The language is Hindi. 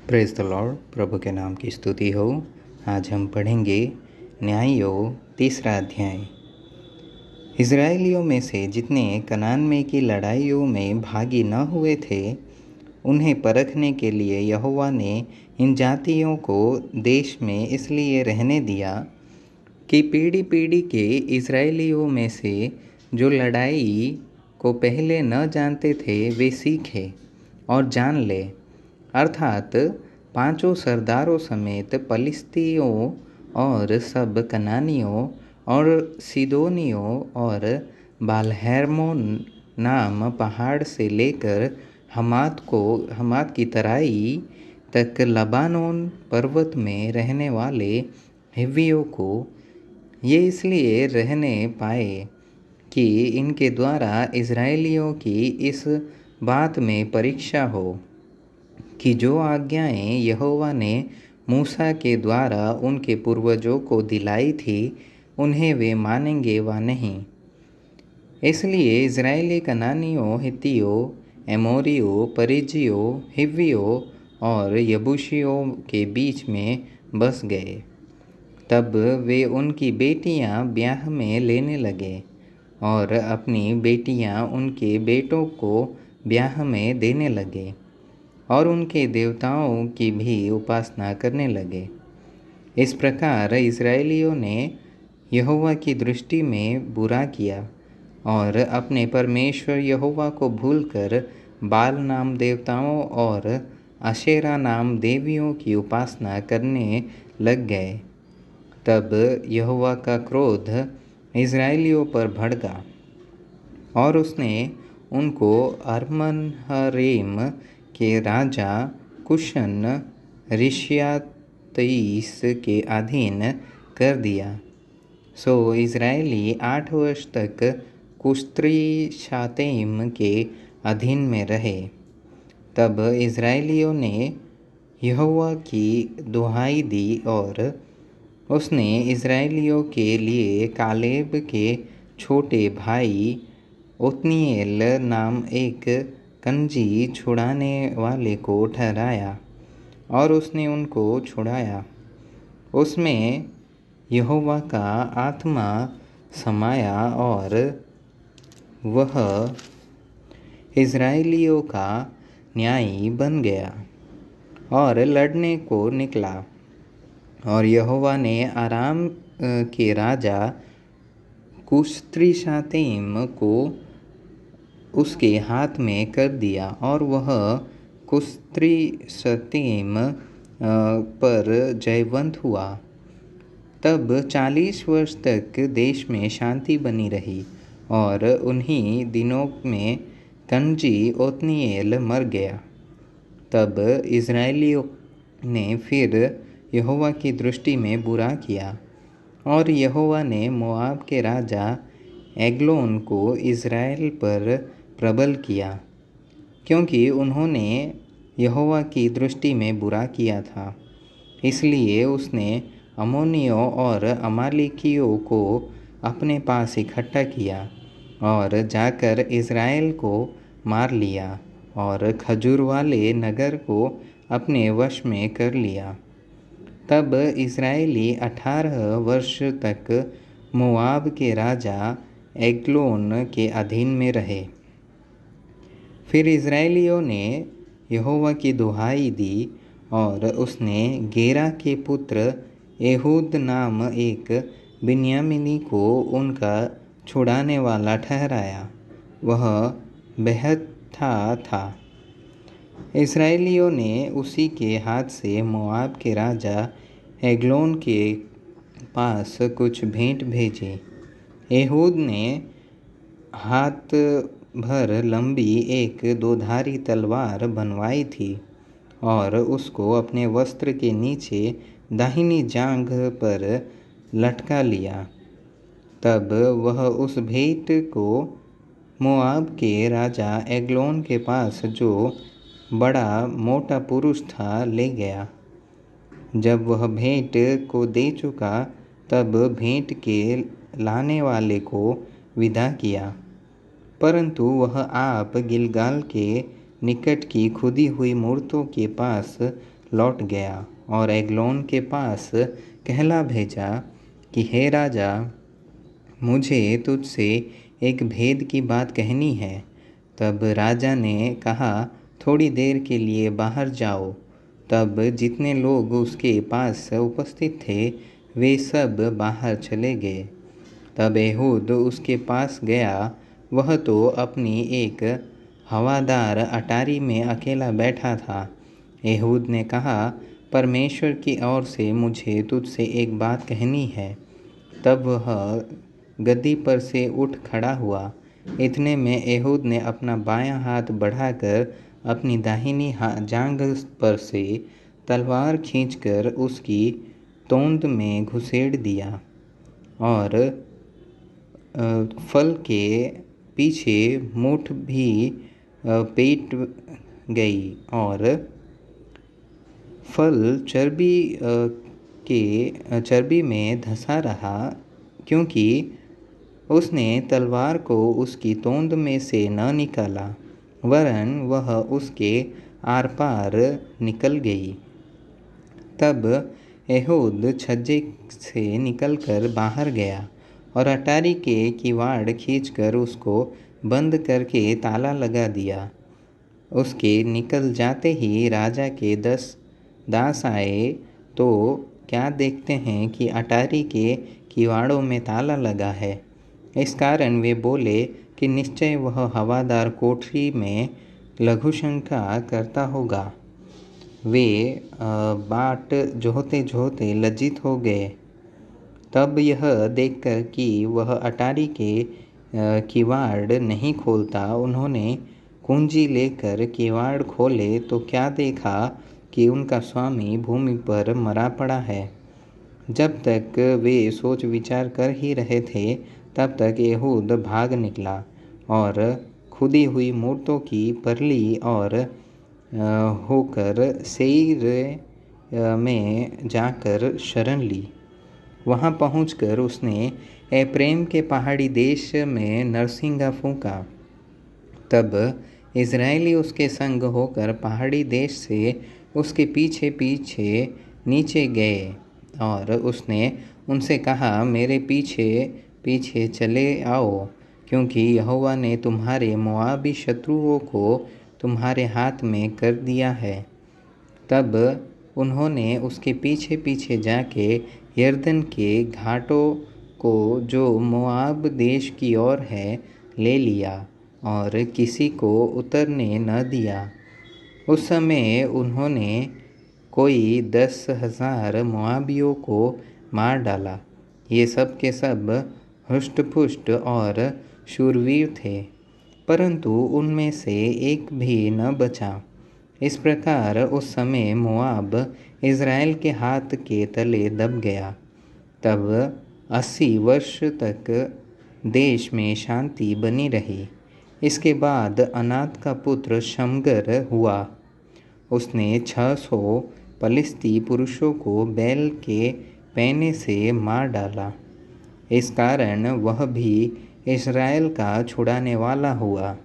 Praise the Lord. प्रभु के नाम की स्तुति हो। आज हम पढ़ेंगे न्याययोग 3 अध्याय। इज़राइलियों में से जितने कनान में की लड़ाइयों में भागी न हुए थे, उन्हें परखने के लिए यहोवा ने इन जातियों को देश में इसलिए रहने दिया कि पीढ़ी पीढ़ी के इज़राइलियों में से जो लड़ाई को पहले न जानते थे वे सीखें और जान ले, अर्थात 5 सरदारों समेत पलिश्तियों और सब कनानियों और सीदोनियों और बालहैर्मोन नाम पहाड़ से लेकर हमात की तराई तक लबानोन पर्वत में रहने वाले हिव्वियों को ये इसलिए रहने पाए कि इनके द्वारा इज़राइलियों की इस बात में परीक्षा हो कि जो आज्ञाएं यहोवा ने मूसा के द्वारा उनके पूर्वजों को दिलाई थी उन्हें वे मानेंगे वा नहीं। इसलिए इज़राइली कनानियों, हित्तियों, एमोरियों, परिज्जियों, हिव्वियों और यबूसियों के बीच में बस गए। तब वे उनकी बेटियां ब्याह में लेने लगे और अपनी बेटियां उनके बेटों को ब्याह में देने लगे और उनके देवताओं की भी उपासना करने लगे। इस प्रकार इज़राइलियों ने यहोवा की दृष्टि में बुरा किया और अपने परमेश्वर यहोवा को भूलकर बाल नाम देवताओं और अशेरा नाम देवियों की उपासना करने लग गए। तब यहोवा का क्रोध इज़राइलियों पर भड़का और उसने उनको अरमनहरेम के राजा कुशन रिश्यातईस के अधीन कर दिया। सो इज़राइली 8 वर्ष तक कुश्तरीशातैम के अधीन में रहे। तब इज़राइलियों ने यहोवा की दुहाई दी और उसने इज़राइलियों के लिए कालेब के छोटे भाई ओत्नीएल नाम एक कंजी छुड़ाने वाले को ठहराया और उसने उनको छुड़ाया। उसमें यहोवा का आत्मा समाया और वह इज़राइलियों का न्यायी बन गया और लड़ने को निकला। और यहोवा ने आराम के राजा कुश्तरीशातैम को उसके हाथ में कर दिया और वह कुश्तरीशातैम पर जयवंत हुआ। तब 40 वर्ष तक देश में शांति बनी रही और उन्हीं दिनों में कंजी ओत्नीएल मर गया। तब इज़राइलियों ने फिर यहोवा की दृष्टि में बुरा किया और यहोवा ने मोआब के राजा एग्लोन को इज़राइल पर प्रबल किया, क्योंकि उन्होंने यहोवा की दृष्टि में बुरा किया था। इसलिए उसने अम्मोनियों और अमालेकियों को अपने पास इकट्ठा किया और जाकर इज़राइल को मार लिया और खजूर वाले नगर को अपने वश में कर लिया। तब इज़राइली 18 वर्ष तक मोआब के राजा एग्लोन के अधीन में रहे। फिर इज़राइलियों ने यहोवा की दुहाई दी और उसने गेरा के पुत्र एहूद नाम एक बिन्यामीनी को उनका छुड़ाने वाला ठहराया। वह बेहत्था था। इज़राइलियों ने उसी के हाथ से मोआब के राजा एग्लोन के पास कुछ भेंट भेजी। एहूद ने हाथ भर लंबी एक 2धारी तलवार बनवाई थी और उसको अपने वस्त्र के नीचे दाहिनी जांघ पर लटका लिया। तब वह उस भेंट को मोआब के राजा एग्लोन के पास, जो बड़ा मोटा पुरुष था, ले गया। जब वह भेंट को दे चुका तब भेंट के लाने वाले को विदा किया, परंतु वह आप गिलगाल के निकट की खुदी हुई मूर्तों के पास लौट गया और एग्लोन के पास कहला भेजा कि हे राजा, मुझे तुझसे एक भेद की बात कहनी है। तब राजा ने कहा, थोड़ी देर के लिए बाहर जाओ। तब जितने लोग उसके पास उपस्थित थे वे सब बाहर चले गए। तब एहूद उसके पास गया। वह तो अपनी एक हवादार अटारी में अकेला बैठा था। एहूद ने कहा, परमेश्वर की ओर से मुझे तुझसे एक बात कहनी है। तब वह गद्दी पर से उठ खड़ा हुआ। इतने में एहूद ने अपना बायां हाथ बढ़ाकर अपनी दाहिनी जांघ पर से तलवार खींचकर उसकी तोंद में घुसेड़ दिया और फल के पीछे मूठ भी पेट गई और फल चर्बी में धंसा रहा, क्योंकि उसने तलवार को उसकी तोंद में से न निकाला, वरन वह उसके आर पार निकल गई। तब एहूद छज्जे से निकलकर बाहर गया और अटारी के किवाड़ खींचकर उसको बंद करके ताला लगा दिया। उसके निकल जाते ही राजा के 10 दास आए तो क्या देखते हैं कि अटारी के किवाड़ों में ताला लगा है। इस कारण वे बोले कि निश्चय वह हवादार कोठरी में लघुशंका करता होगा। वे बाट जोहते जोहते लज्जित हो गए। तब यह देखकर कि वह अटारी के किवाड़ नहीं खोलता, उन्होंने कुंजी लेकर किवाड़ खोले तो क्या देखा कि उनका स्वामी भूमि पर मरा पड़ा है। जब तक वे सोच विचार कर ही रहे थे तब तक एहूद भाग निकला और खुदी हुई मूर्तों की परली और होकर सेईर में जाकर शरण ली। वहाँ पहुंचकर उसने एप्रैम के पहाड़ी देश में नरसिंगा फूंका। तब इजरायली उसके संग होकर पहाड़ी देश से उसके पीछे पीछे नीचे गए और उसने उनसे कहा, मेरे पीछे पीछे चले आओ, क्योंकि यहोवा ने तुम्हारे मोआबी शत्रुओं को तुम्हारे हाथ में कर दिया है। तब उन्होंने उसके पीछे पीछे जाके यरदन के घाटों को जो मोआब देश की ओर है ले लिया और किसी को उतरने न दिया। उस समय उन्होंने कोई 10,000 मोआबियों को मार डाला। ये सब के सब हुष्ट-पुष्ट और शूरवीर थे, परंतु उनमें से एक भी न बचा। इस प्रकार उस समय मोआब इज़राइल के हाथ के तले दब गया। तब 80 वर्ष तक देश में शांति बनी रही। इसके बाद अनात का पुत्र शमगर हुआ। उसने 600 पलिश्ती पुरुषों को बैल के पैने से मार डाला। इस कारण वह भी इस्राएल का छुड़ाने वाला हुआ।